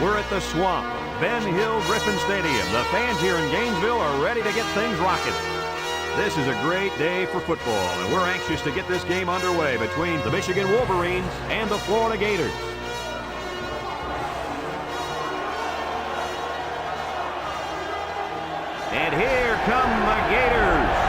We're at the Swamp, Ben Hill Griffin Stadium. The fans here in Gainesville are ready to get things rocking. This is a great day for football, and we're anxious to get this game underway between the Michigan Wolverines and the Florida Gators. And here come the Gators.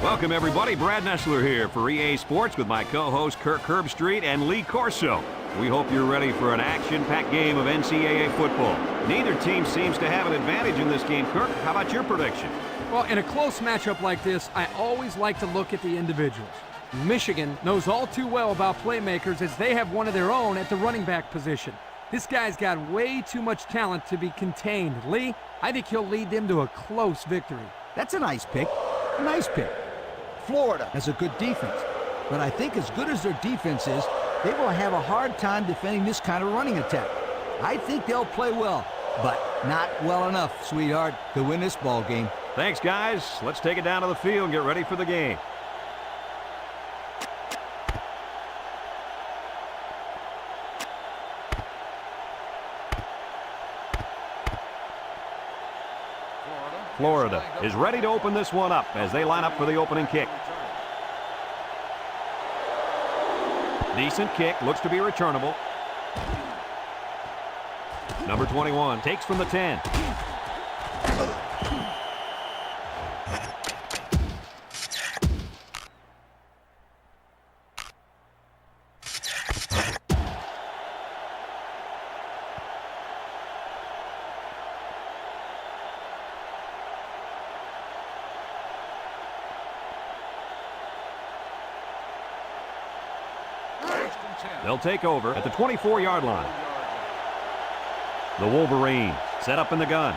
Welcome, everybody. Brad Nessler here for EA Sports with my co-host Kirk Herbstreit and Lee Corso. We hope you're ready for an action-packed game of NCAA football. Neither team seems to have an advantage in this game. Kirk, how about your prediction? Well, in a close matchup like this, I always like to look at the individuals. Michigan knows all too well about playmakers as they have one of their own at the running back position. This guy's got way too much talent to be contained. Lee, I think he'll lead them to a close victory. That's a nice pick. A nice pick. Florida has a good defense, but I think as good as their defense is, they will have a hard time defending this kind of running attack. I think they'll play well, but not well enough, sweetheart, to win this ball game. Thanks, guys. Let's take it down to the field and get ready for the game. Florida is ready to open this one up as they line up for the opening kick. Decent kick, looks to be returnable. Number 21 takes from the 10. They'll take over at the 24-yard line. The Wolverines set up in the gun.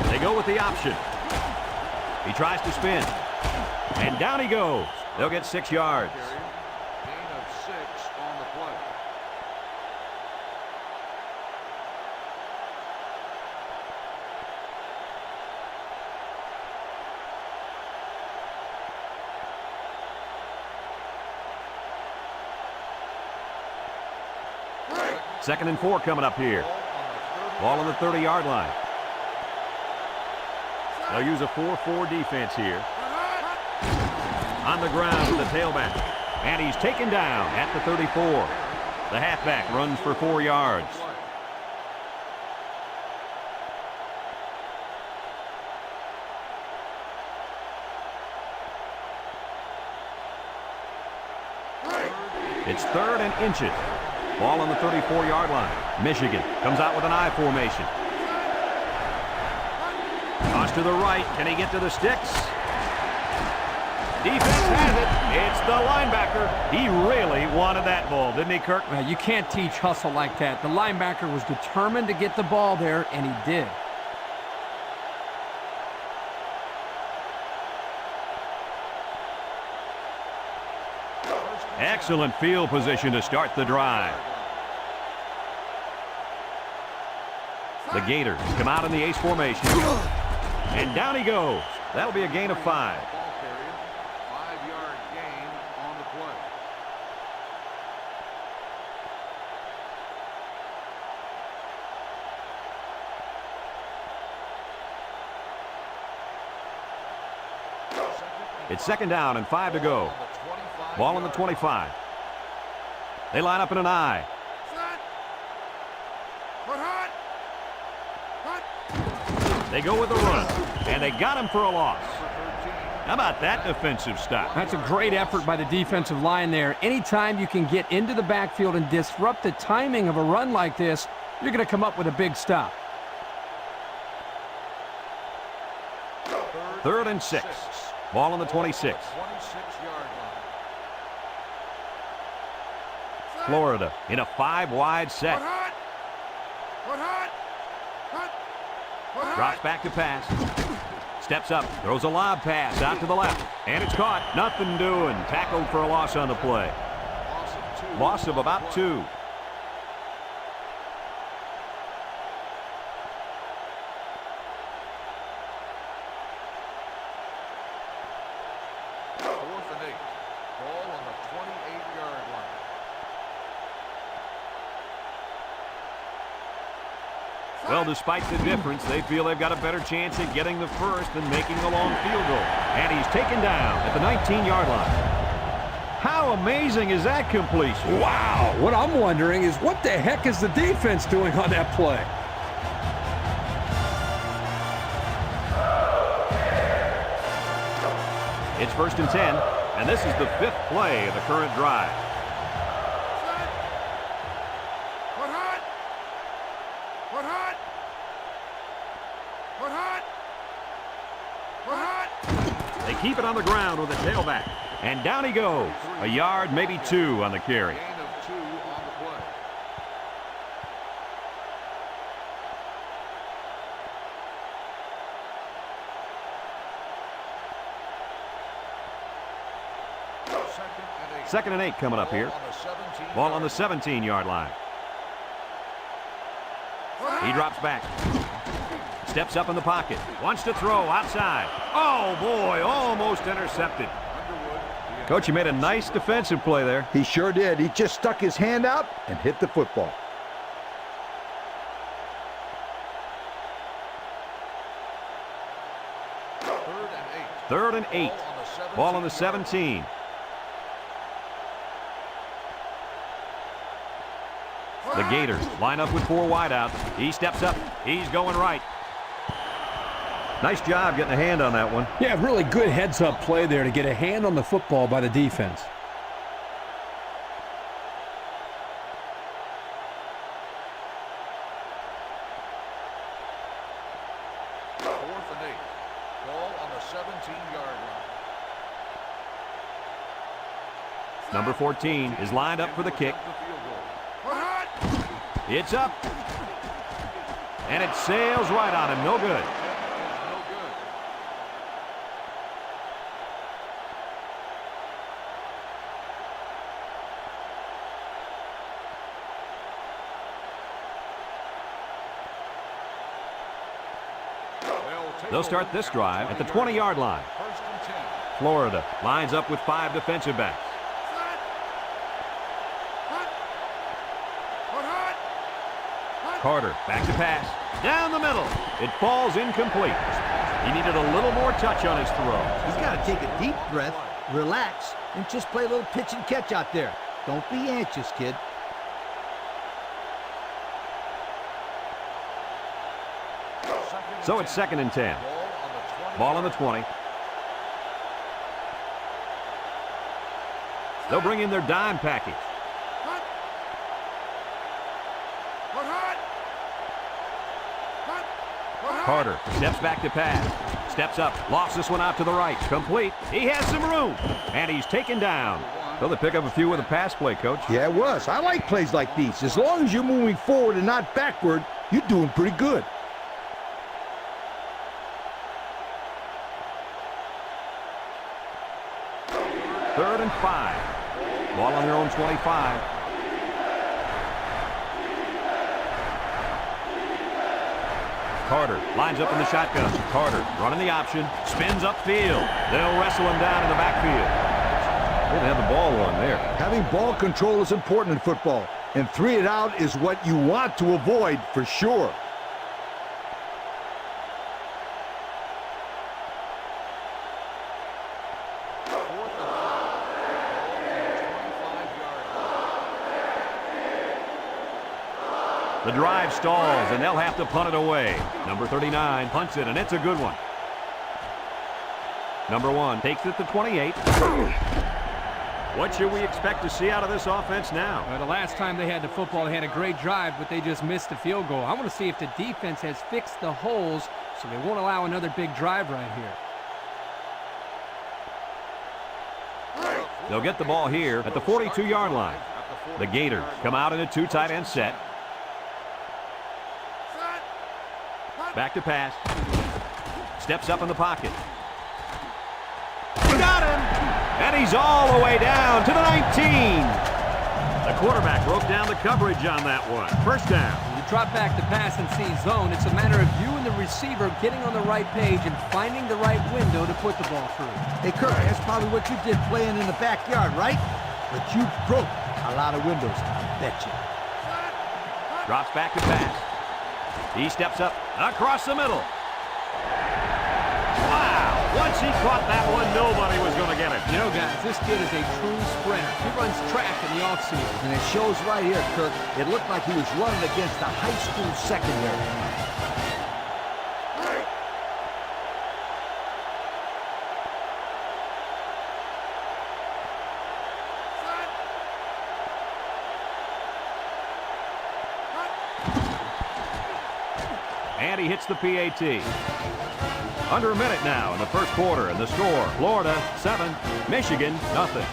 They go with the option. He tries to spin. And down he goes. They'll get 6 yards. Gain of 6 on the play. Second and 4 coming up here. Ball on the 30-yard line. They'll use a 4-4 defense here. On the ground with the tailback. And he's taken down at the 34. The halfback runs for 4 yards. It's third and inches. Ball on the 34-yard line. Michigan comes out with an I formation. Toss to the right. Can he get to the sticks? Defense has it. It's the linebacker. He really wanted that ball, didn't he, Kirk? Well, you can't teach hustle like that. The linebacker was determined to get the ball there, and he did. Excellent field position to start the drive. The Gators come out in the ace formation. And down he goes. That'll be a gain of 5. Ball carrier, 5-yard gain on the play. It's second down and 5 to go. Ball on the 25. They line up in an I. They go with the run, and they got him for a loss. How about that defensive stop? That's a great effort by the defensive line there. Anytime you can get into the backfield and disrupt the timing of a run like this, you're going to come up with a big stop. Third and 6. Ball on the 26. 26-yard line. Florida in a 5-wide set. Drops back to pass. Steps up, throws a lob pass out to the left. And it's caught. Nothing doing. Tackled for a loss on the play. Loss of about 2. Well, despite the difference, they feel they've got a better chance at getting the first than making the long field goal. And he's taken down at the 19-yard line. How amazing is that completion? Wow! What I'm wondering is what the heck is the defense doing on that play? It's 1st and 10, and this is the 5th play of the current drive. They keep it on the ground with a tailback. And down he goes. A yard, maybe 2 on the carry. Gain of 2 on the play. Second and 8 coming up here. Ball on the 17-yard line. He drops back. Steps up in the pocket. Wants to throw outside. Oh, boy, almost intercepted. Coach, you made a nice defensive play there. He sure did. He just stuck his hand out and hit the football. Third and 8. Ball on the 17. The Gators line up with 4 wideouts. He steps up. He's going right. Nice job getting a hand on that one. Yeah, really good heads-up play there to get a hand on the football by the defense. Fourth and 8. Ball on the 17-yard line. Number 14 is lined up for the kick. It's up. And it sails right on him. No good. They'll start this drive at the 20-yard line. Florida lines up with 5 defensive backs. Carter back to pass. Down the middle. It falls incomplete. He needed a little more touch on his throw. He's got to take a deep breath, relax, and just play a little pitch and catch out there. Don't be anxious, kid. So it's 2nd and 10. Ball on the 20. They'll bring in their dime package. Carter steps back to pass. Steps up. Lofts this one out to the right. Complete. He has some room. And he's taken down. So they pick up a few with a pass play, Coach. Yeah, it was. I like plays like these. As long as you're moving forward and not backward, you're doing pretty good. Third and 5. Ball on their own 25. Carter lines up in the shotgun. Carter running the option. Spins upfield. They'll wrestle him down in the backfield. Didn't have the ball long there. Having ball control is important in football, and 3 and out is what you want to avoid for sure. The drive stalls, and they'll have to punt it away. Number 39 punts it, and it's a good one. Number 1 takes it to 28. What should we expect to see out of this offense now? The last time they had the football, they had a great drive, but they just missed the field goal. I want to see if the defense has fixed the holes so they won't allow another big drive right here. They'll get the ball here at the 42-yard line. The Gators come out in a 2 tight end set. Back to pass. Steps up in the pocket. Got him! And he's all the way down to the 19. The quarterback broke down the coverage on that one. First down. When you drop back to pass and see zone, it's a matter of you and the receiver getting on the right page and finding the right window to put the ball through. Hey, Kirk, that's probably what you did playing in the backyard, right? But you broke a lot of windows, I bet you. Drops back to pass. He steps up across the middle. Wow! Once he caught that one, nobody was going to get it. You know, guys, this kid is a true sprinter. He runs track in the offseason. And it shows right here, Kirk. It looked like he was running against the high school secondary. And he hits the PAT. Under a minute now in the first quarter, and the score, Florida 7, Michigan nothing.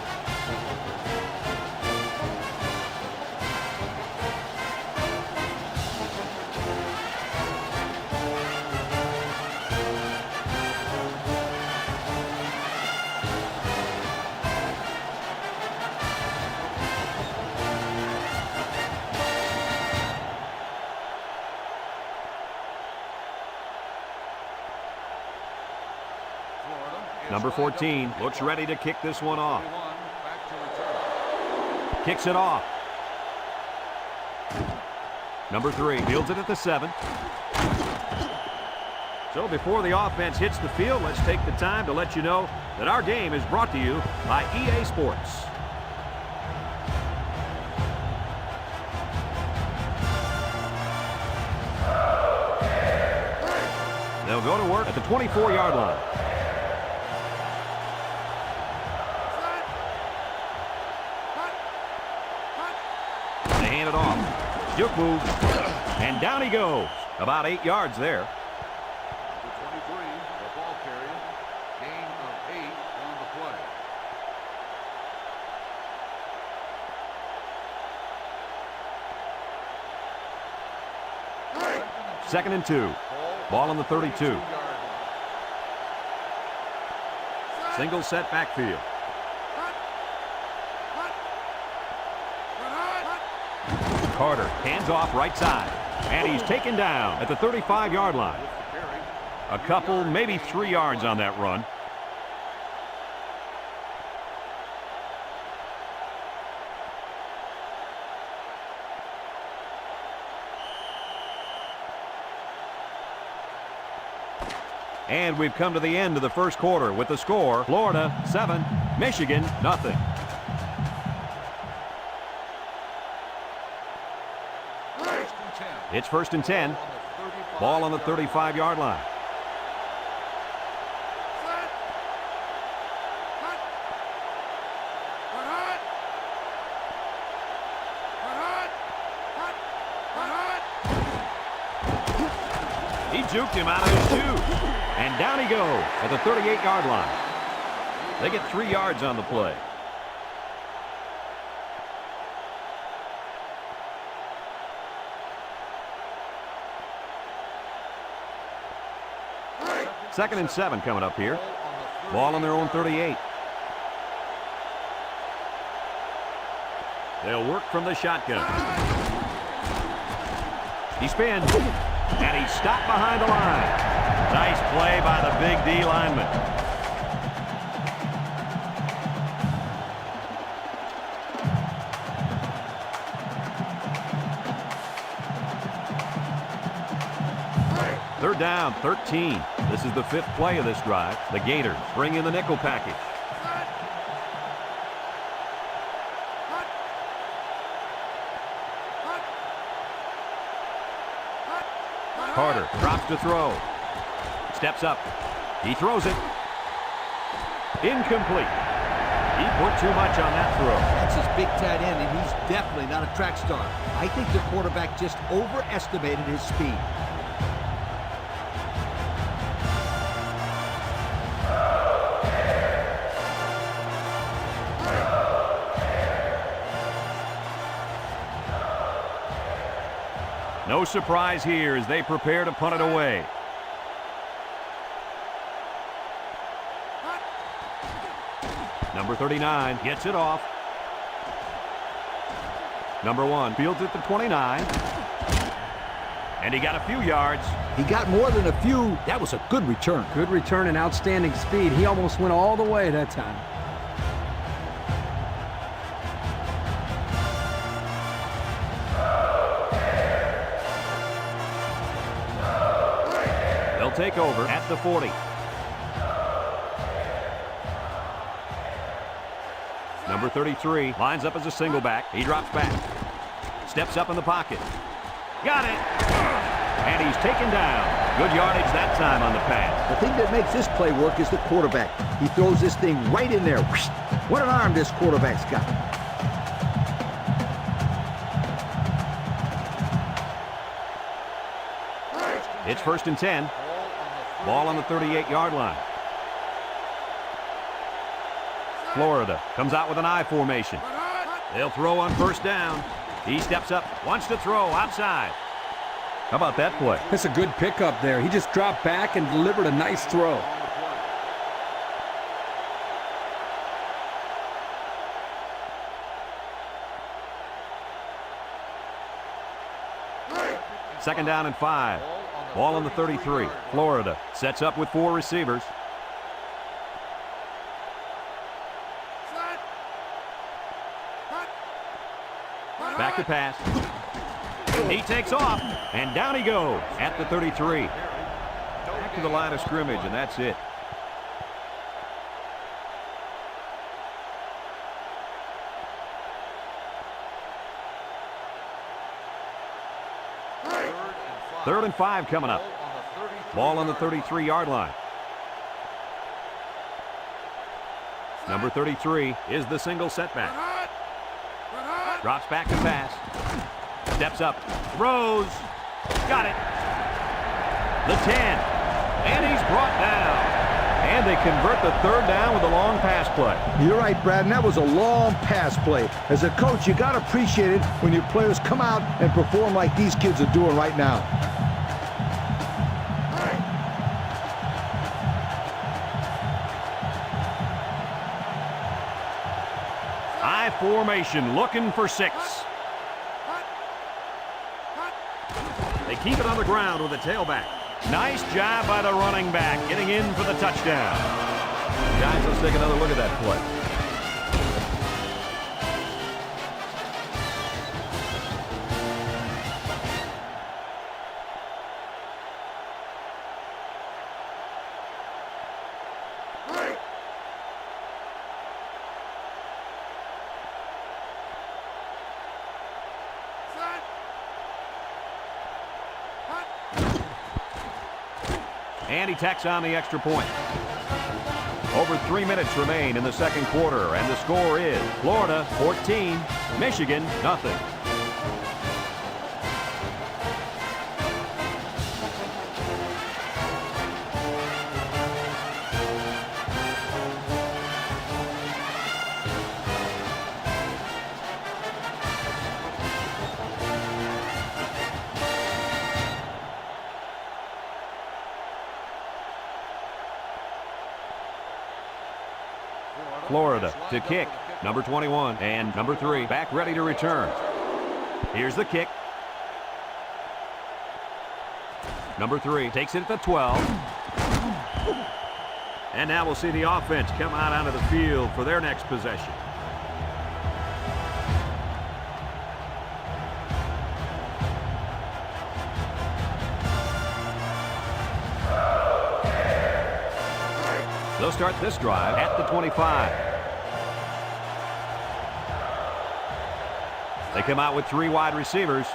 Number 14 looks ready to kick this one off. Kicks it off. Number 3 fields it at the 7. So before the offense hits the field, let's take the time to let you know that our game is brought to you by EA Sports. They'll go to work at the 24-yard line. Hand it off. Juke move. And down he goes. About 8 yards there. The 23, the ball carrier. Gain of 8 on the play. Second and 2. Ball on the 32. Single set backfield. Carter hands off right side. And he's taken down at the 35-yard line. A couple, maybe 3 yards on that run. And we've come to the end of the first quarter with the score, Florida 7, Michigan nothing. It's first and 10. Ball on the 35-yard line. He juked him out of his shoe. And down he goes at the 38-yard line. They get 3 yards on the play. Second and 7 coming up here. Ball on their own 38. They'll work from the shotgun. He spins, and he's stopped behind the line. Nice play by the big D lineman. Third down, 13. This is the 5th play of this drive. The Gators bring in the nickel package. Carter drops to throw. Steps up. He throws it. Incomplete. He put too much on that throw. That's his big tight end, and he's definitely not a track star. I think the quarterback just overestimated his speed. No surprise here as they prepare to punt it away. Number 39 gets it off. Number 1 fields at the 29. And he got a few yards. He got more than a few. That was a good return. Good return and outstanding speed. He almost went all the way that time. They'll take over at the 40. Number 33 lines up as a single back. He drops back. Steps up in the pocket. Got it. And he's taken down. Good yardage that time on the pass. The thing that makes this play work is the quarterback. He throws this thing right in there. What an arm this quarterback's got. It's 1st and 10. Ball on the 38-yard line. Florida comes out with an I formation. They'll throw on 1st down. He steps up, wants to throw outside. How about that play? That's a good pickup there. He just dropped back and delivered a nice throw. Second down and 5. Ball on the 33. Florida sets up with 4 receivers. Back to pass. He takes off, and down he goes at the 33. Back to the line of scrimmage, and that's it. Third and 5 coming up. Ball on the 33-yard line. Number 33 is the single setback. Drops back to pass. Steps up. Throws. Got it. The 10. And he's brought down. And they convert the 3rd down with a long pass play. You're right, Brad, and that was a long pass play. As a coach, you got to appreciate it when your players come out and perform like these kids are doing right now. I formation looking for 6. They keep it on the ground with a tailback. Nice job by the running back getting in for the touchdown. Guys, let's take another look at that play. And he tacks on the extra point. Over 3 minutes remain in the second quarter, and the score is Florida 14, Michigan nothing. Florida to kick. Number 21 and number 3 back ready to return. Here's the kick. Number 3 takes it at the 12. And now we'll see the offense come out onto the field for their next possession. They'll start this drive at the 25. They come out with 3 wide receivers.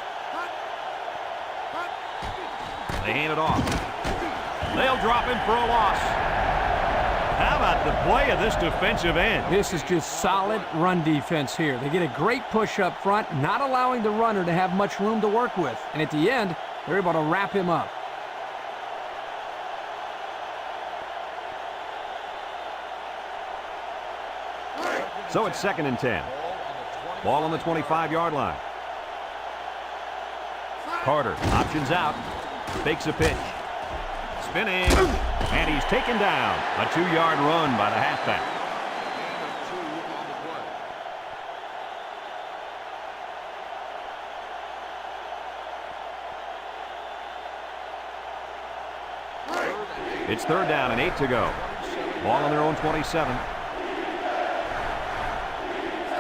They hand it off. They'll drop him for a loss. How about the play of this defensive end? This is just solid run defense here. They get a great push up front, not allowing the runner to have much room to work with. And at the end, they're able to wrap him up. So it's 2nd and 10. Ball on the 25-yard line. Carter options out. Fakes a pitch. Spinning. And he's taken down. A 2-yard run by the halfback. It's 3rd down and 8 to go. Ball on their own 27.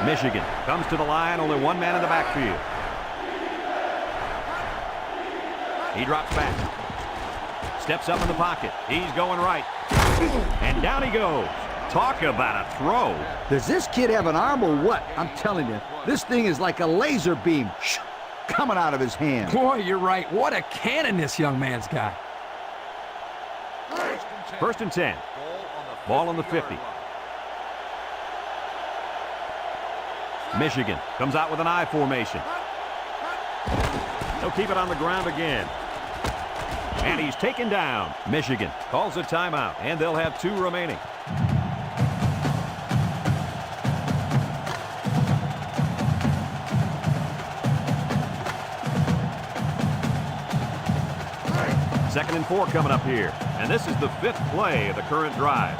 Michigan comes to the line, only 1 man in the backfield. He drops back. Steps up in the pocket. He's going right. And down he goes. Talk about a throw. Does this kid have an arm or what? I'm telling you, this thing is like a laser beam coming out of his hand. Boy, you're right. What a cannon this young man's got. First and 10. Ball on the 50. Michigan comes out with an I formation. He'll keep it on the ground again. And he's taken down. Michigan calls a timeout, and they'll have 2 remaining. Second and 4 coming up here. And this is the 5th play of the current drive.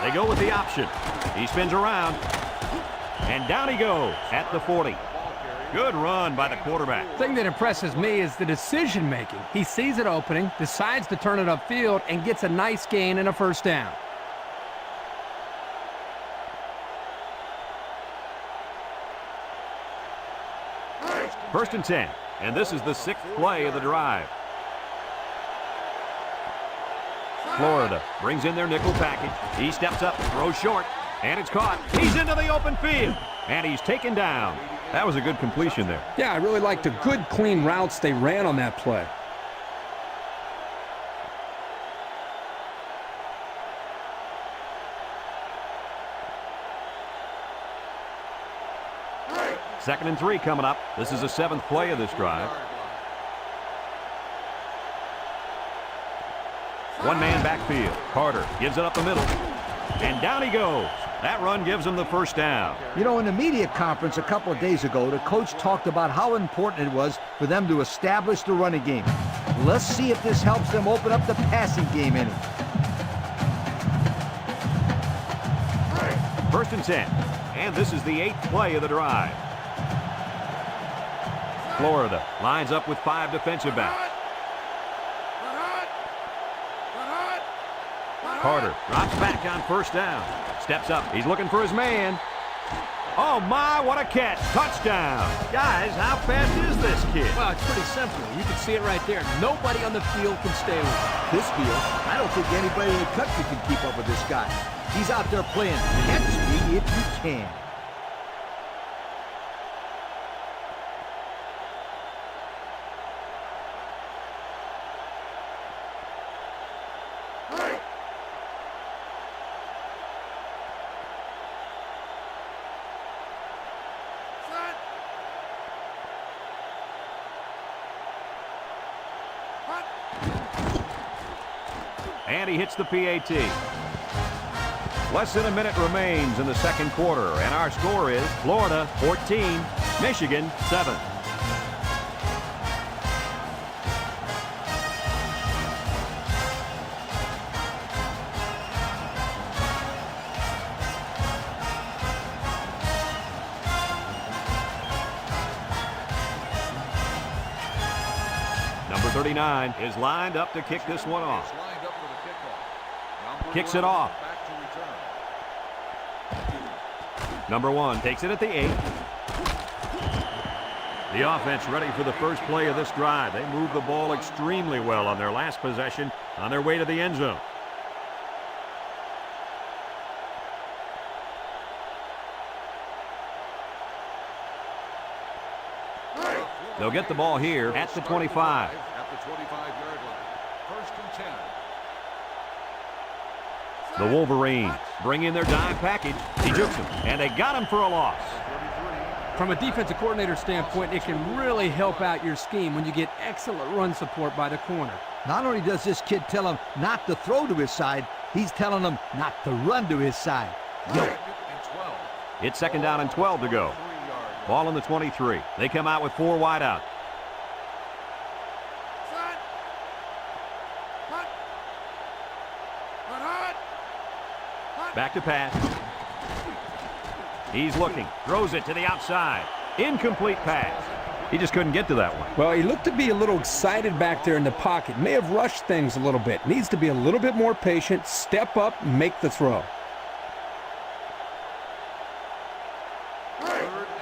They go with the option. He spins around. And down he goes at the 40. Good run by the quarterback. The thing that impresses me is the decision making. He sees it opening, decides to turn it upfield, and gets a nice gain and a first down. First and 10. And this is the 6th play of the drive. Florida brings in their nickel package. He steps up, throws short, and it's caught. He's into the open field, and he's taken down. That was a good completion there. Yeah, I really liked the good, clean routes they ran on that play. Second and 3 coming up. This is the 7th play of this drive. One-man backfield. Carter gives it up the middle. And down he goes. That run gives him the first down. You know, in the media conference a couple of days ago, the coach talked about how important it was for them to establish the running game. Let's see if this helps them open up the passing game any. First and 10. And this is the 8th play of the drive. Florida lines up with 5 defensive backs. Carter drops back on first down. Steps up. He's looking for his man. Oh, my, what a catch. Touchdown. Guys, how fast is this kid? Well, it's pretty simple. You can see it right there. Nobody on the field can stay with him. This field, I don't think anybody in the country can keep up with this guy. He's out there playing catch me if you can. And he hits the PAT. Less than a minute remains in the second quarter, and our score is Florida 14, Michigan 7. Number 39 is lined up to kick this one off. Kicks it off. Number 1 takes it at the 8. The offense ready for the first play of this drive. They moved the ball extremely well on their last possession on their way to the end zone. They'll get the ball here at the 25. At the 25-yard line. First and 10. The Wolverines bring in their dime package. He jukes him, and they got him for a loss. From a defensive coordinator standpoint, it can really help out your scheme when you get excellent run support by the corner. Not only does this kid tell him not to throw to his side, he's telling him not to run to his side. Yo. It's second down and 12 to go. Ball on the 23. They come out with 4 wide out. Back to pass. He's looking. Throws it to the outside. Incomplete pass. He just couldn't get to that one. Well, he looked to be a little excited back there in the pocket. May have rushed things a little bit. Needs to be a little bit more patient. Step up, make the throw.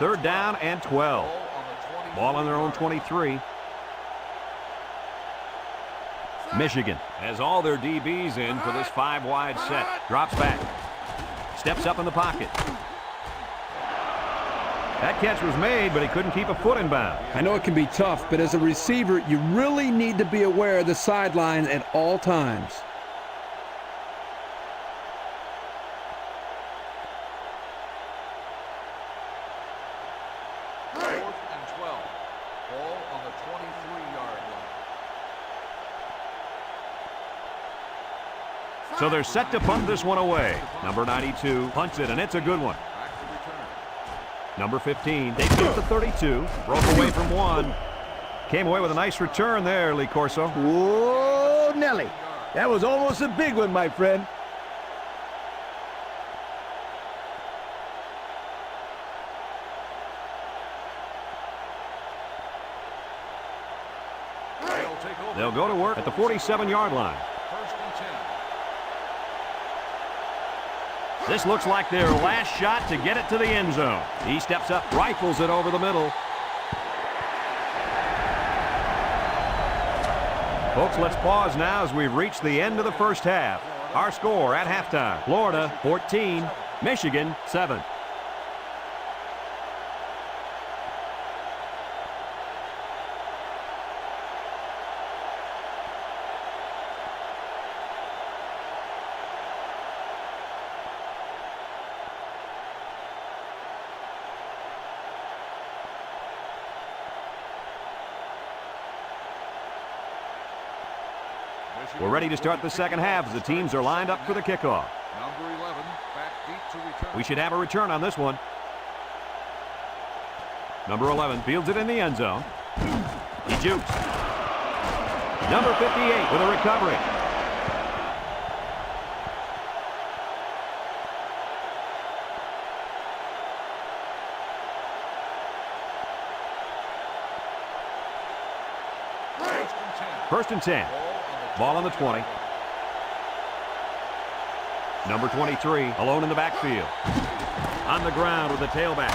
3rd down and 12. Ball on their own 23. Michigan has all their DBs in for this 5-wide set. Drops back. Steps up in the pocket. That catch was made, but he couldn't keep a foot in bounds. I know it can be tough, but as a receiver, you really need to be aware of the sideline at all times. So they're set to punt this one away. Number 92 punts it, and it's a good one. Number 15 takes it to 32. Broke away from one. Came away with a nice return there, Lee Corso. Whoa, Nelly. That was almost a big one, my friend. They'll go to work at the 47-yard line. This looks like their last shot to get it to the end zone. He steps up, rifles it over the middle. Folks, let's pause now as we've reached the end of the first half. Our score at halftime, Florida 14, Michigan 7. We're ready to start the second half as the teams are lined up for the kickoff. Number 11, back deep to return. We should have a return on this one. Number 11 fields it in the end zone. He jukes. Number 58 with a recovery. First and 10. Ball on the 20. Number 23 alone in the backfield. On the ground with the tailback.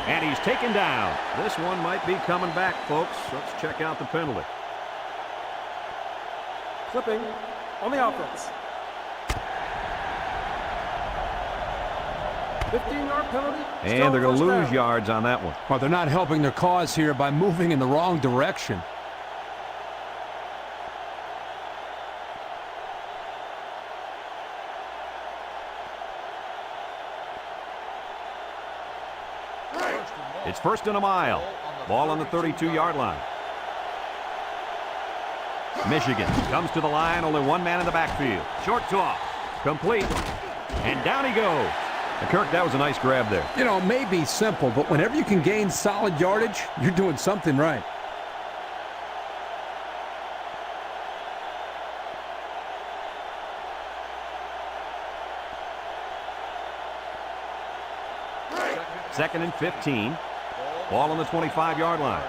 And he's taken down. This one might be coming back, folks. Let's check out the penalty. Clipping on the offense. 15-yard penalty. And they're going to lose yards on that one. Well, they're not helping their cause here by moving in the wrong direction. It's 1st and a mile. Ball on the 32-yard line. Michigan comes to the line, only one man in the backfield. Short toss, complete, and down he goes. And Kirk, that was a nice grab there. You know, it may be simple, but whenever you can gain solid yardage, you're doing something right. Second and 15. Ball on the 25-yard line.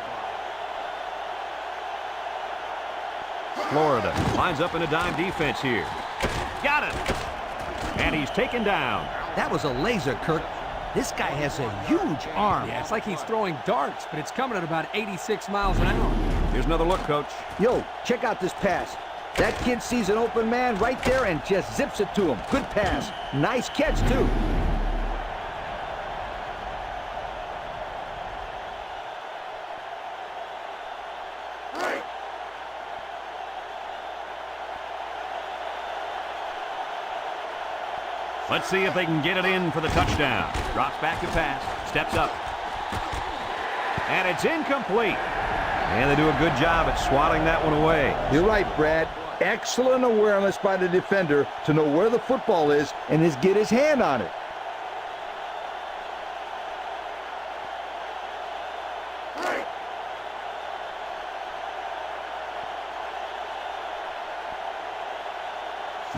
Florida lines up in a dime defense here. Got it. And he's taken down. That was a laser, Kirk. This guy has a huge arm. Yeah, it's like he's throwing darts, but it's coming at about 86 miles an hour. Here's another look, Coach. Yo, check out this pass. That kid sees an open man right there and just zips it to him. Good pass. Nice catch, too. Let's see if they can get it in for the touchdown. Drops back to pass. Steps up. And it's incomplete. And they do a good job at swatting that one away. You're right, Brad. Excellent awareness by the defender to know where the football is and get his hand on it.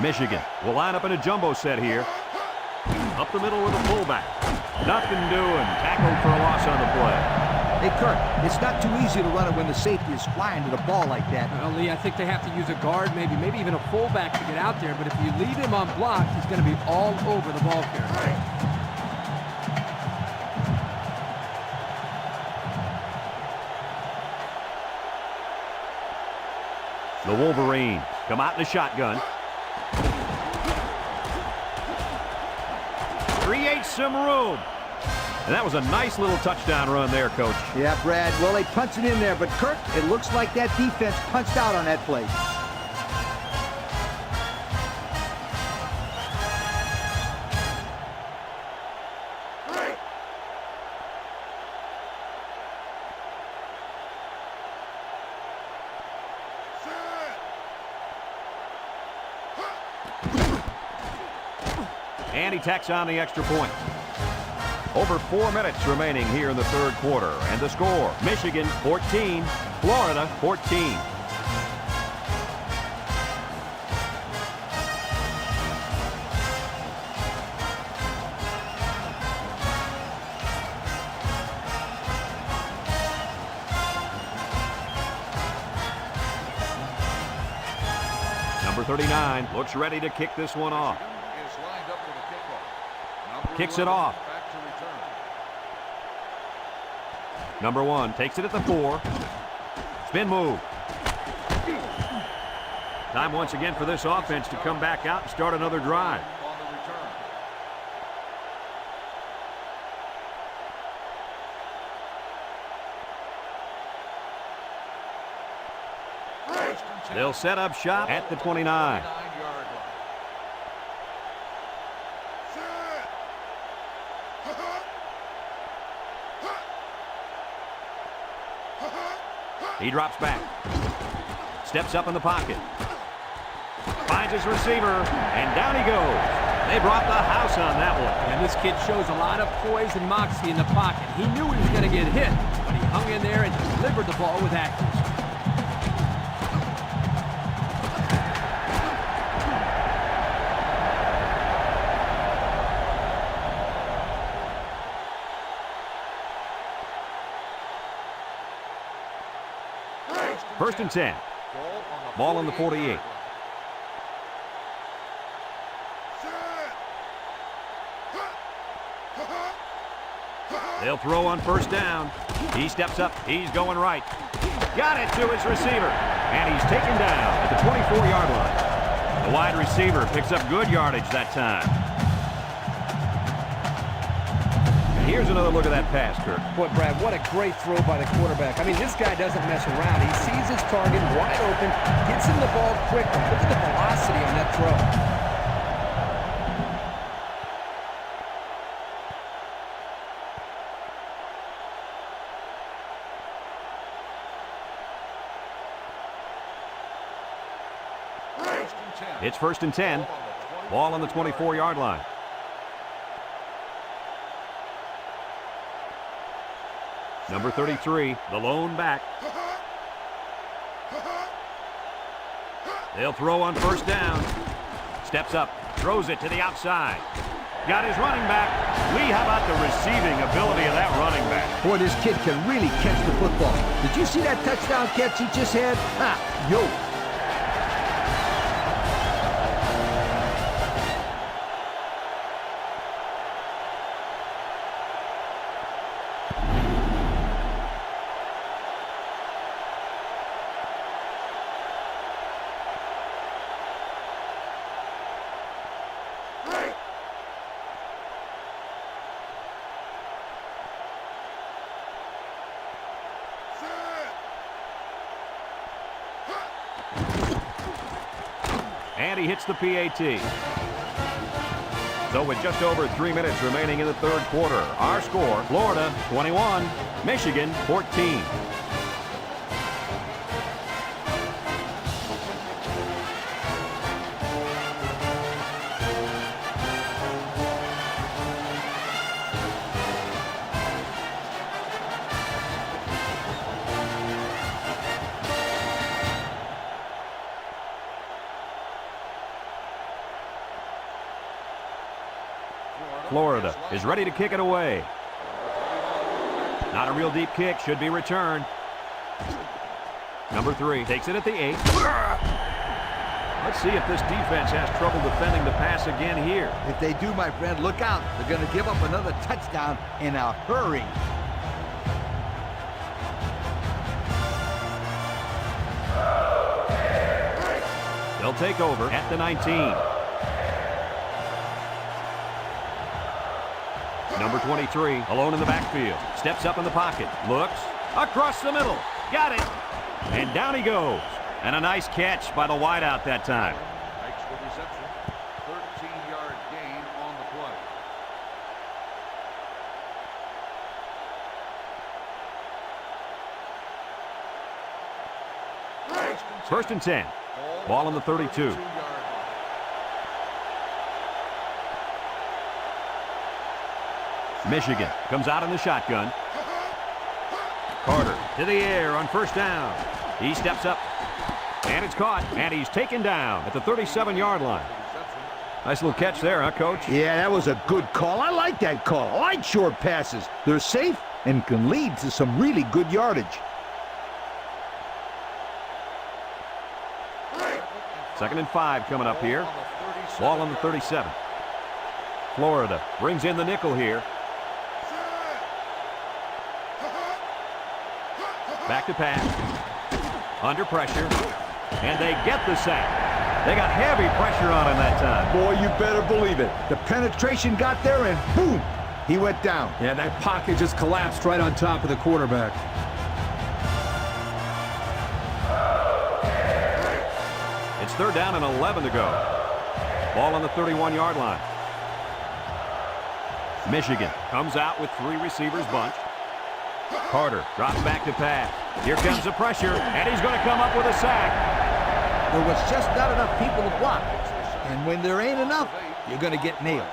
Michigan will line up in a jumbo set here. Up the middle with a fullback. Nothing doing. Tackled for a loss on the play. Hey, Kirk, it's not too easy to run it when the safety is flying to the ball like that. Well, Lee, I think they have to use a guard, maybe even a fullback to get out there. But if you leave him unblocked, he's going to be all over the ball carrier. The Wolverines come out in the shotgun. Creates some room. And that was a nice little touchdown run there, Coach. Yeah, Brad. Well, they punched it in there, but Kirk, it looks like that defense punched out on that play. And he tacks on the extra point. Over 4 minutes remaining here in the third quarter. And the score, Michigan 14, Florida 14. Number 39 looks ready to kick this one off. Kicks it off. Number 1 takes it at the 4. Spin move. Time once again for this offense to come back out and start another drive. They'll set up shop at the 29. He drops back. Steps up in the pocket. Finds his receiver, and down he goes. They brought the house on that one. And this kid shows a lot of poise and moxie in the pocket. He knew he was going to get hit, but he hung in there and delivered the ball with accuracy. First and 10. Ball on the 48. They'll throw on first down. He steps up. He's going right. Got it to his receiver. And he's taken down at the 24-yard line. The wide receiver picks up good yardage that time. Here's another look at that pass, Kirk. Boy, Brad, what a great throw by the quarterback. I mean, this guy doesn't mess around. He sees his target wide open, gets him the ball quickly. Look at the velocity on that throw. It's first and 10. Ball on the 24-yard line. Number 33, the lone back. They'll throw on first down. Steps up, throws it to the outside. Got his running back. Lee, how about the receiving ability of that running back? Boy, this kid can really catch the football. Did you see that touchdown catch he just had? Yo. And he hits the PAT. So with just over 3 minutes remaining in the third quarter, our score, Florida 21, Michigan 14. Florida is ready to kick it away. Not a real deep kick, should be returned. Number 3 takes it at the 8. Let's see if this defense has trouble defending the pass again here. If they do, my friend, look out. They're going to give up another touchdown in a hurry. They'll take over at the 19. Number 23, alone in the backfield. Steps up in the pocket. Looks. Across the middle. Got it. And down he goes. And a nice catch by the wideout that time. Makes the reception. 13-yard gain on the play. First and 10. Ball on the 32. Michigan comes out in the shotgun. Carter to the air on first down. He steps up, and it's caught, and he's taken down at the 37-yard line. Nice little catch there, huh, Coach? Yeah, that was a good call. I like that call. I like short passes. They're safe and can lead to some really good yardage. Second and 5 coming up here. Ball on the 37. Florida brings in the nickel here. Back to pass. Under pressure. And they get the sack. They got heavy pressure on him that time. Boy, you better believe it. The penetration got there and boom, he went down. Yeah, that pocket just collapsed right on top of the quarterback. It's third down and 11 to go. Ball on the 31-yard line. Michigan comes out with 3 receivers bunched. Carter drops back to pass. Here comes the pressure, and he's going to come up with a sack. There was just not enough people to block. And when there ain't enough, you're going to get nailed.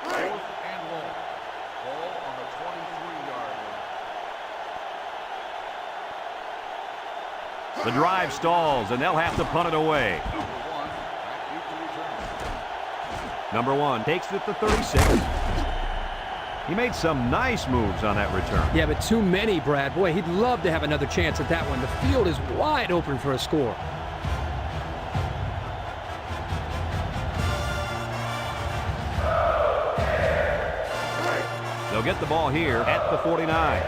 Fourth and long. Ball on the 23-yard line. The drive stalls, and they'll have to punt it away. Number 1 takes it to 36. He made some nice moves on that return. Yeah, but too many, Brad. Boy, he'd love to have another chance at that one. The field is wide open for a score. They'll get the ball here at the 49.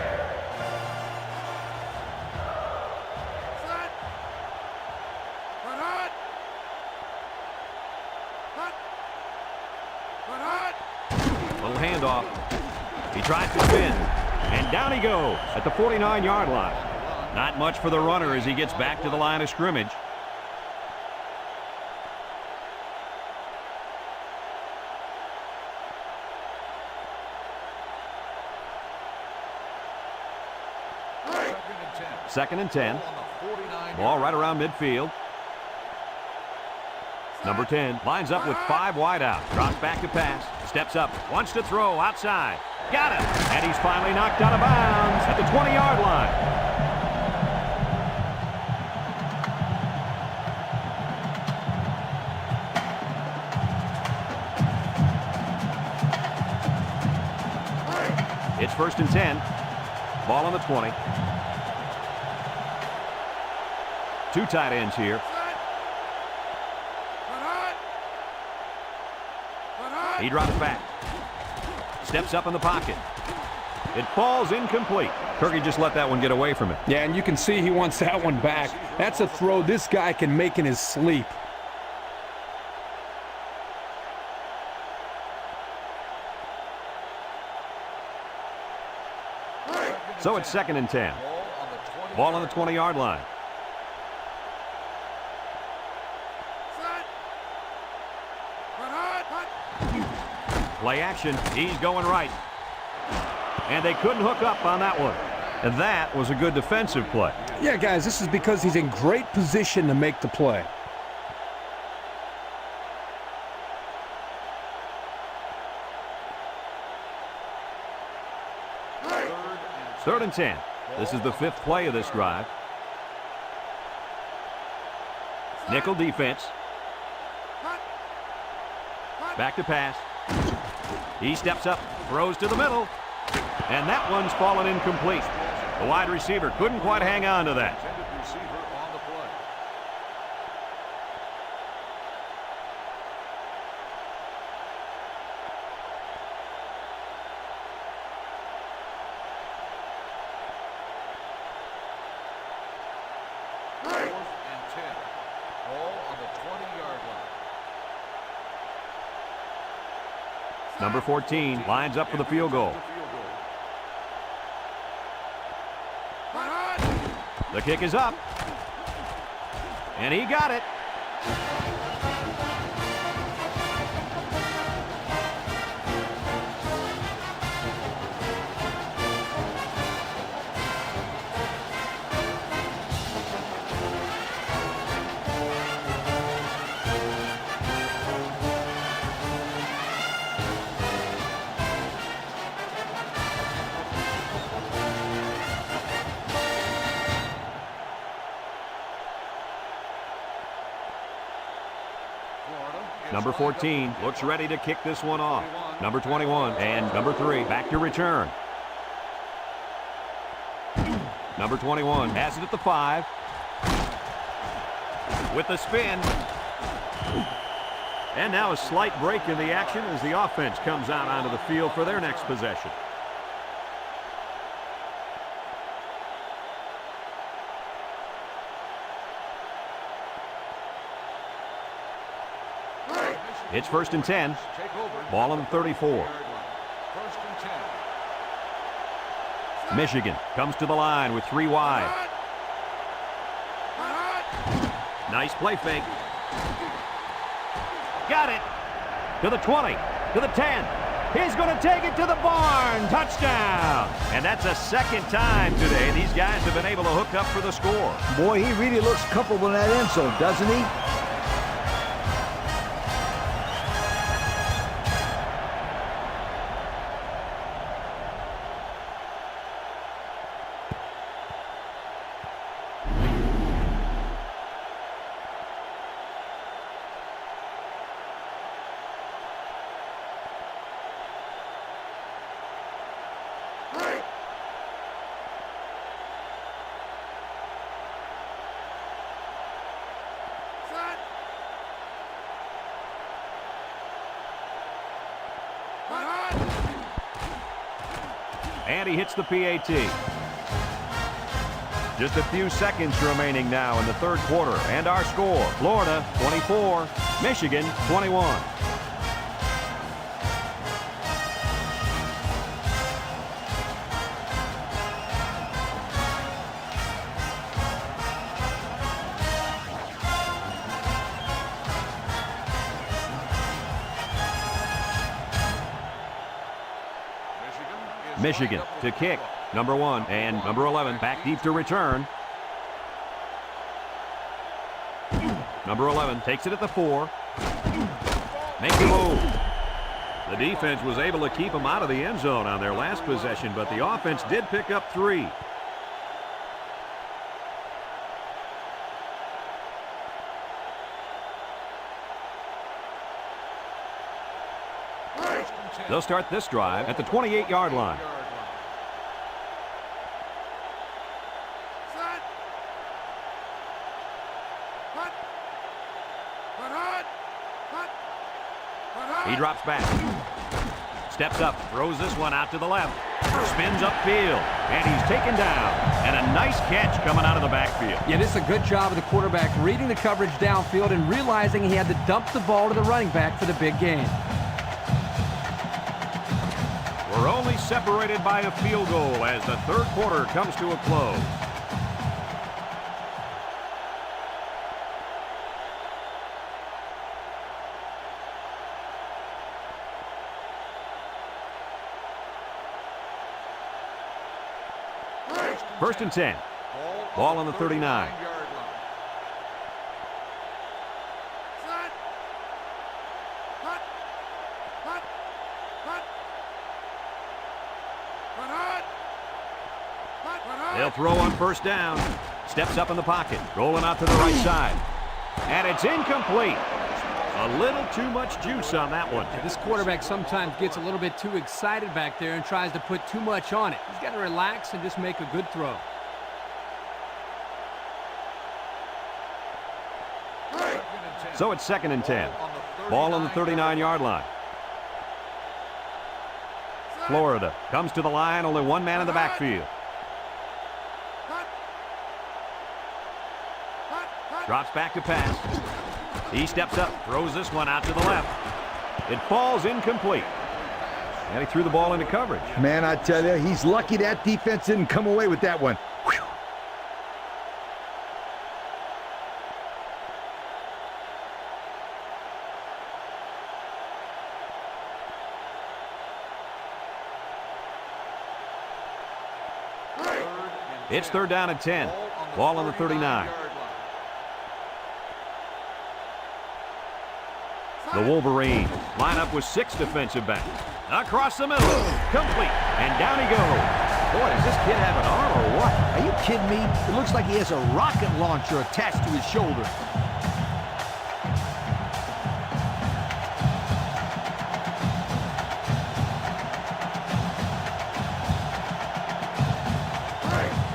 Little handoff. He tries to spin, and down he goes at the 49-yard line. Not much for the runner as he gets back to the line of scrimmage. Second and 10. Ball right around midfield. Number 10 lines up with 5 wide out. Drops back to pass. Steps up. Wants to throw outside. Got it. And he's finally knocked out of bounds at the 20-yard line. It's first and 10. Ball on the 20. 2 tight ends here. He drops back. Steps up in the pocket. It falls incomplete. Kirky just let that one get away from him. Yeah, and you can see he wants that one back. That's a throw this guy can make in his sleep. So it's second and 10. Ball on the 20-yard line. Play action. He's going right. And they couldn't hook up on that one. And that was a good defensive play. Yeah, guys, this is because he's in great position to make the play. Third and 10. This is the 5th play of this drive. Nickel defense. Back to pass. He steps up, throws to the middle, and that one's fallen incomplete. The wide receiver couldn't quite hang on to that. 4th and 10. Ball on the 20-yard line. Number 14 lines up for the field goal. The kick is up. And he got it. Number 14 looks ready to kick this one off. Number 21 and number 3 back to return. Number 21 has it at the 5. With the spin. And now a slight break in the action as the offense comes out onto the field for their next possession. It's 1st and 10. Ball on the 34. 1st and 10. Michigan comes to the line with 3 wide. Nice play fake. Got it. To the 20. To the 10. He's going to take it to the barn. Touchdown. And that's a second time today these guys have been able to hook up for the score. Boy, he really looks comfortable in that end zone, doesn't he? And he hits the PAT. Just a few seconds remaining now in the third quarter. And our score, Florida 24, Michigan 21. Michigan to kick. Number 1 and number 11 back deep to return. Number 11 takes it at the 4. Makes a move. The defense was able to keep them out of the end zone on their last possession, but the offense did pick up 3. They'll start this drive at the 28-yard line. He drops back. Steps up, throws this one out to the left. Spins upfield, and he's taken down. And a nice catch coming out of the backfield. Yeah, this is a good job of the quarterback reading the coverage downfield and realizing he had to dump the ball to the running back for the big gain. We're only separated by a field goal as the third quarter comes to a close. First and 10. Ball on the 39. They'll throw on first down. Steps up in the pocket. Rolling out to the right side. And it's incomplete. A little too much juice on that one. This quarterback sometimes gets a little bit too excited back there and tries to put too much on it. He's got to relax and just make a good throw. So it's 2nd and 10. Ball on the 39-yard line. Florida comes to the line. Only one man in the backfield. Drops back to pass. He steps up, throws this one out to the left. It falls incomplete. And he threw the ball into coverage. Man, I tell you, he's lucky that defense didn't come away with that one. Whew. It's 3rd down and 10. Ball on the 39. The Wolverines line up with 6 defensive backs. Across the middle. Complete. And down he goes. Boy, does this kid have an arm or what? Are you kidding me? It looks like he has a rocket launcher attached to his shoulder.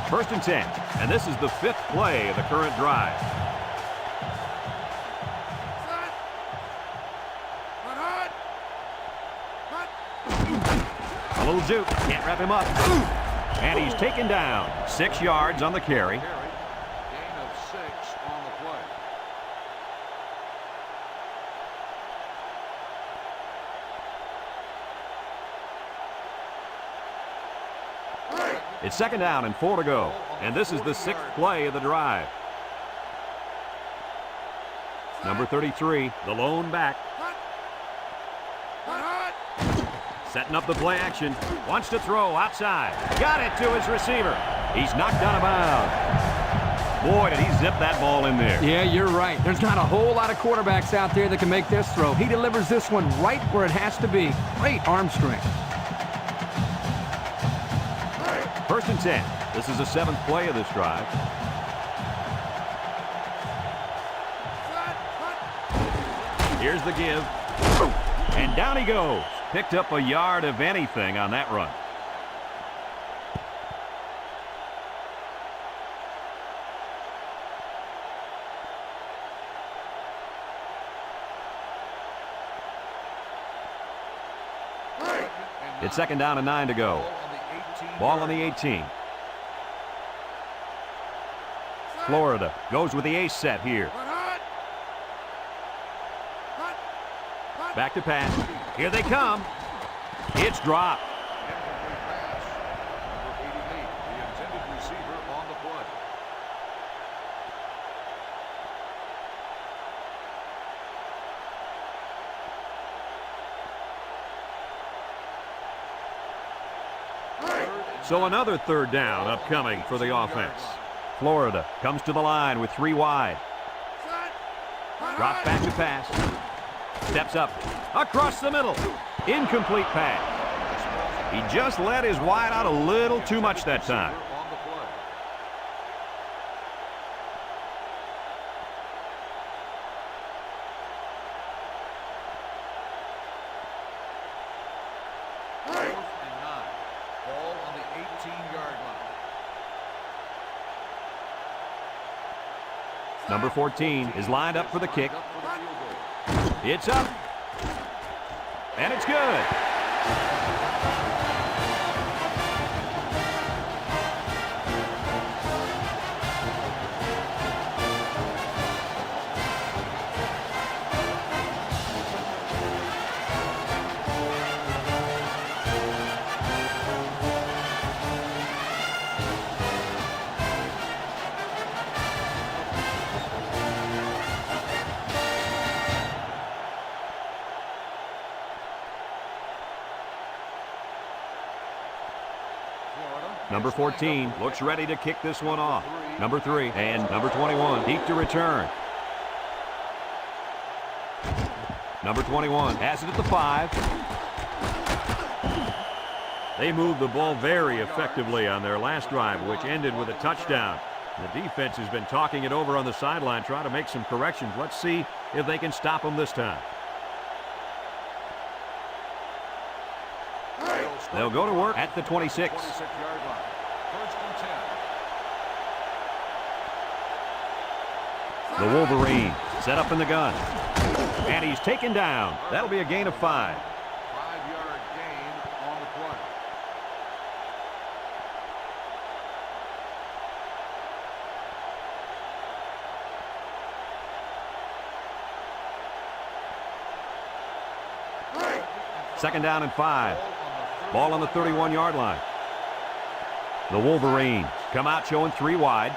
First and 10. And this is the 5th play of the current drive. A little juke. Can't wrap him up. And he's taken down. 6 yards on the carry. Gain of 6 on the play. It's 2nd down and 4 to go. And this is the 6th play of the drive. Number 33, the lone back. Setting up the play action. Wants to throw outside. Got it to his receiver. He's knocked out of bounds. Boy, did he zip that ball in there. Yeah, you're right. There's not a whole lot of quarterbacks out there that can make this throw. He delivers this one right where it has to be. Great arm strength. 1st and 10. This is the 7th play of this drive. Here's the give. And down he goes. Picked up a yard of anything on that run. It's 2nd down and 9 to go. Ball on the 18. Florida goes with the ace set here. Back to pass. Here they come. It's dropped. Incomplete pass. Number 88, the intended receiver on the play. So another 3rd down upcoming for the offense. Florida comes to the line with 3 wide. Drops back to pass. Steps up. Across the middle. Incomplete pass. He just let his wide out a little too much that time. On the play. Fourth and 9. Ball on the 18-yard line. Number 14 is lined up for the kick. Up for the field goal. It's up. And it's good. Number 14 looks ready to kick this one off. Number 3 and number 21 deep to return. Number 21 has it at the 5. They moved the ball very effectively on their last drive, which ended with a touchdown. The defense has been talking it over on the sideline, trying to make some corrections. Let's see if they can stop them this time. They'll go to work at the 26. 26-yard line. First and 10. The Wolverines set up in the gun. And he's taken down. That'll be a gain of 5. 5-yard gain on the play. Second down and 5. Ball on the 31-yard line. The Wolverines come out showing 3 wide.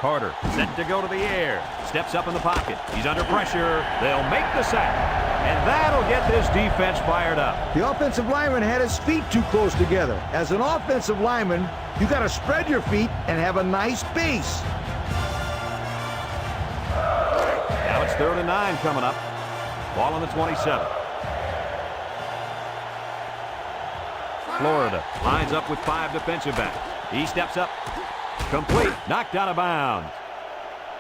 Carter set to go to the air. Steps up in the pocket. He's under pressure. They'll make the sack. And that'll get this defense fired up. The offensive lineman had his feet too close together. As an offensive lineman, you got to spread your feet and have a nice base. Now it's 3rd and 9 coming up. Ball on the 27. Florida lines up with 5 defensive backs. He steps up. Complete. Knocked out of bounds.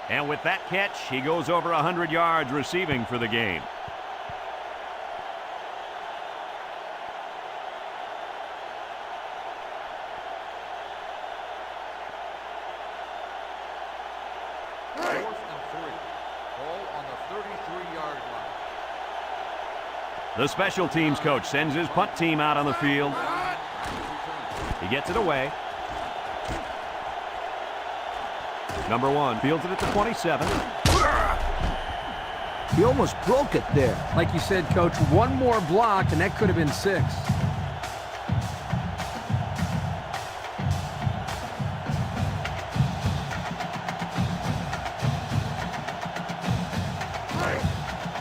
And with that catch, he goes over 100 yards receiving for the game. The special teams coach sends his punt team out on the field. He gets it away. Number 1 fields it at the 27. He almost broke it there. Like you said, Coach, one more block, and that could have been 6.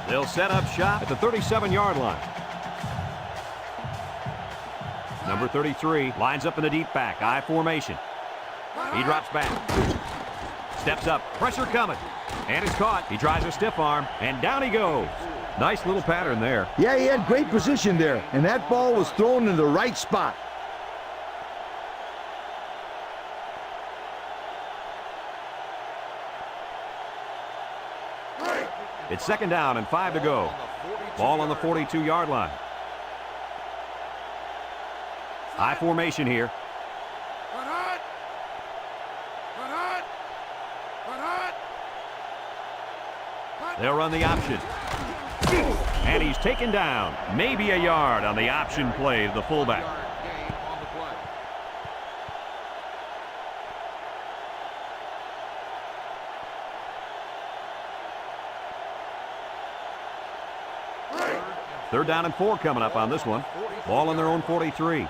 They'll set up shop at the 37-yard line. Number 33 lines up in the deep back, I formation. He drops back. Steps up, pressure coming. And it's caught. He tries a stiff arm, and down he goes. Nice little pattern there. Yeah, he had great position there, and that ball was thrown in the right spot. It's 2nd down and 5 to go. Ball on the 42-yard line. I formation here. They'll run the option. And he's taken down. Maybe a yard on the option play to the fullback. Third down and 4 coming up on this one. Ball on their own 43.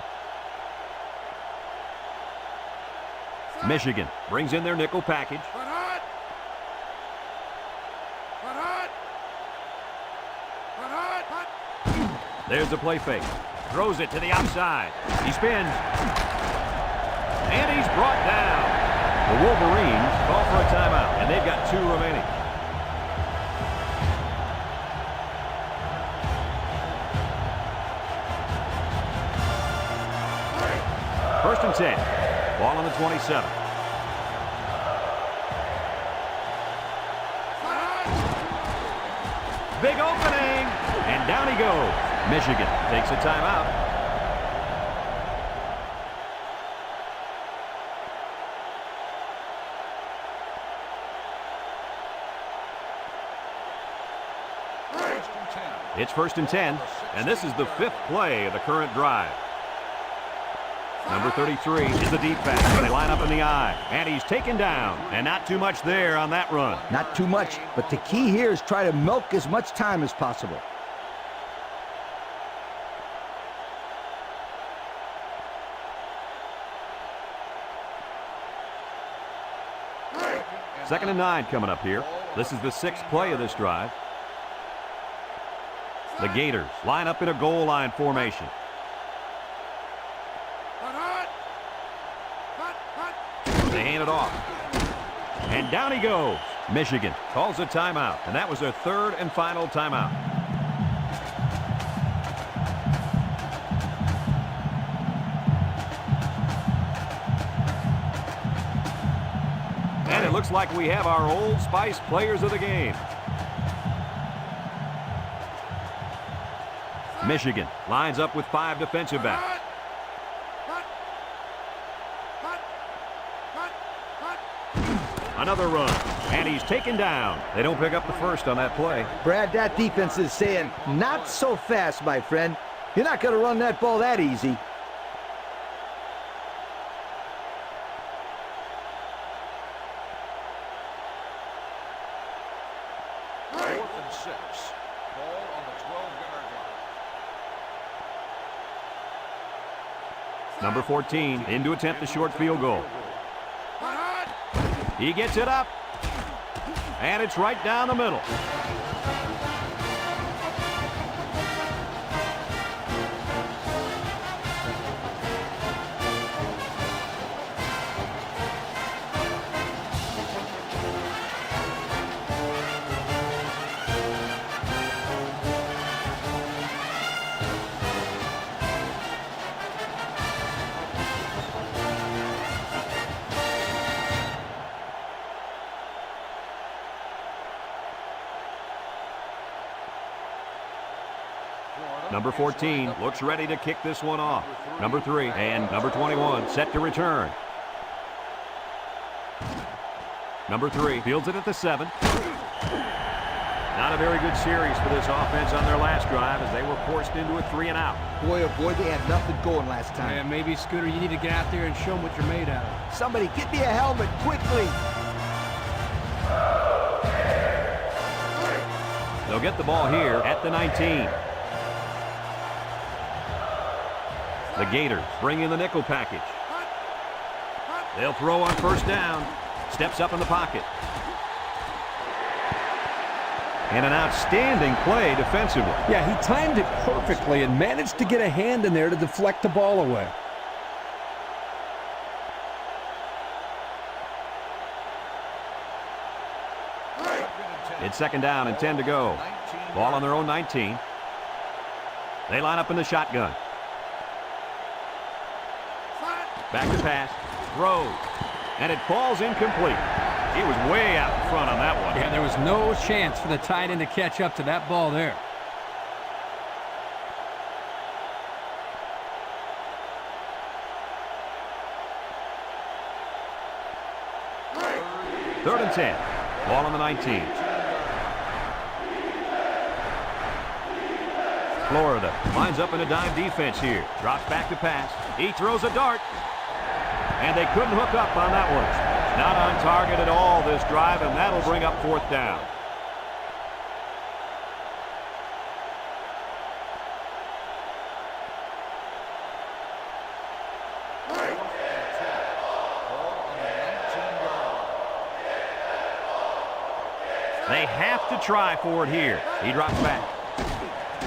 Michigan brings in their nickel package. There's the play fake. Throws it to the outside. He spins. And he's brought down. The Wolverines call for a timeout, and they've got 2 remaining. First and 10. Ball on the 27. Big opening. And down he goes. Michigan takes a timeout. It's 1st and 10. And this is the 5th play of the current drive. Number 33 is the deep back. They line up in the I. And he's taken down. And not too much there on that run. Not too much, but the key here is try to milk as much time as possible. Second and 9 coming up here. This is the 6th play of this drive. The Gators line up in a goal line formation. They hand it off. And down he goes. Michigan calls a timeout, and that was their 3rd and final timeout. And it looks like we have our Old Spice players of the game. Michigan lines up with 5 defensive backs. Another run, and he's taken down. They don't pick up the first on that play. Brad, that defense is saying, not so fast, my friend. You're not going to run that ball that easy. Ball on the 12-yard line. Number 14 in to attempt the short field goal. He gets it up, and it's right down the middle. Number 14 looks ready to kick this one off. Number 3 and number 21 set to return. Number 3 fields it at the 7. Not a very good series for this offense on their last drive as they were forced into a 3-and-out. Boy, oh boy, they had nothing going last time. Yeah, maybe, Scooter, you need to get out there and show them what you're made out of. Somebody get me a helmet quickly. They'll get the ball here at the 19. The Gators bring in the nickel package. They'll throw on first down. Steps up in the pocket. And an outstanding play defensively. Yeah, he timed it perfectly and managed to get a hand in there to deflect the ball away. It's second down and 10 to go. Ball on their own 19. They line up in the shotgun. Back to pass. Throws. And it falls incomplete. He was way out in front on that one. Yeah, there was no chance for the tight end to catch up to that ball there. Third and 10. Ball on the 19. Florida lines up in a dime defense here. Drops back to pass. He throws a dart. And they couldn't hook up on that one. Not on target at all this drive, and that'll bring up fourth down. They have to try for it here. He drops back.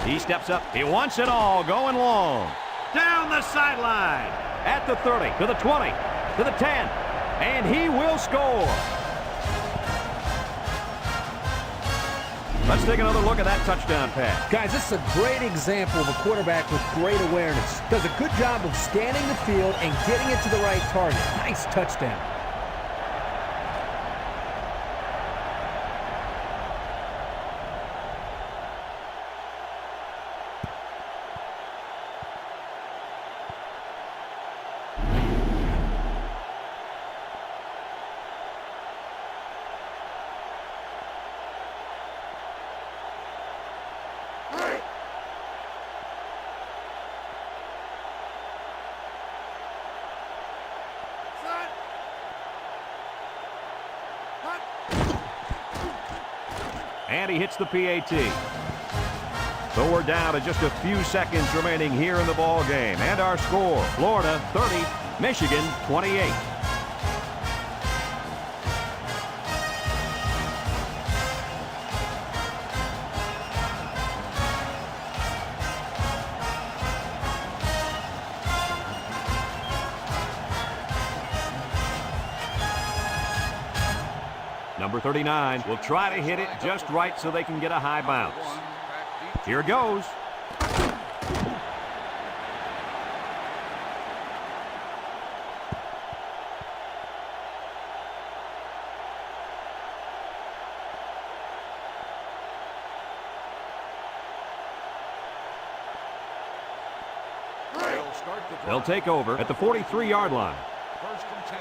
He steps up. He wants it all going long. Down the sideline. At the 30, to the 20, to the 10. And he will score. Let's take another look at that touchdown pass. Guys, this is a great example of a quarterback with great awareness. Does a good job of scanning the field and getting it to the right target. Nice touchdown. And he hits the PAT. So we're down to just a few seconds remaining here in the ball game. And our score, Florida 30, Michigan 28. Number 39 will try to hit it just right so they can get a high bounce. Here it goes. They'll take over at the 43-yard line. First and 10.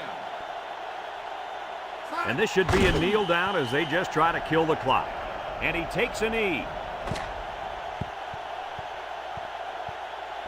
And this should be a kneel down as they just try to kill the clock. And he takes a knee.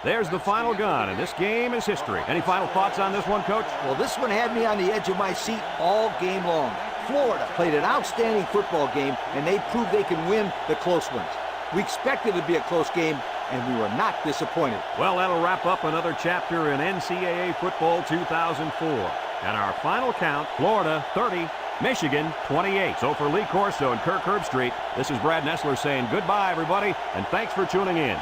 There's the final gun, and this game is history. Any final thoughts on this one, Coach? Well, this one had me on the edge of my seat all game long. Florida played an outstanding football game, and they proved they can win the close ones. We expected it to be a close game, and we were not disappointed. Well, that'll wrap up another chapter in NCAA football 2004. And our final count, Florida 30, Michigan 28. So for Lee Corso and Kirk Herbstreit, this is Brad Nessler saying goodbye, everybody, and thanks for tuning in.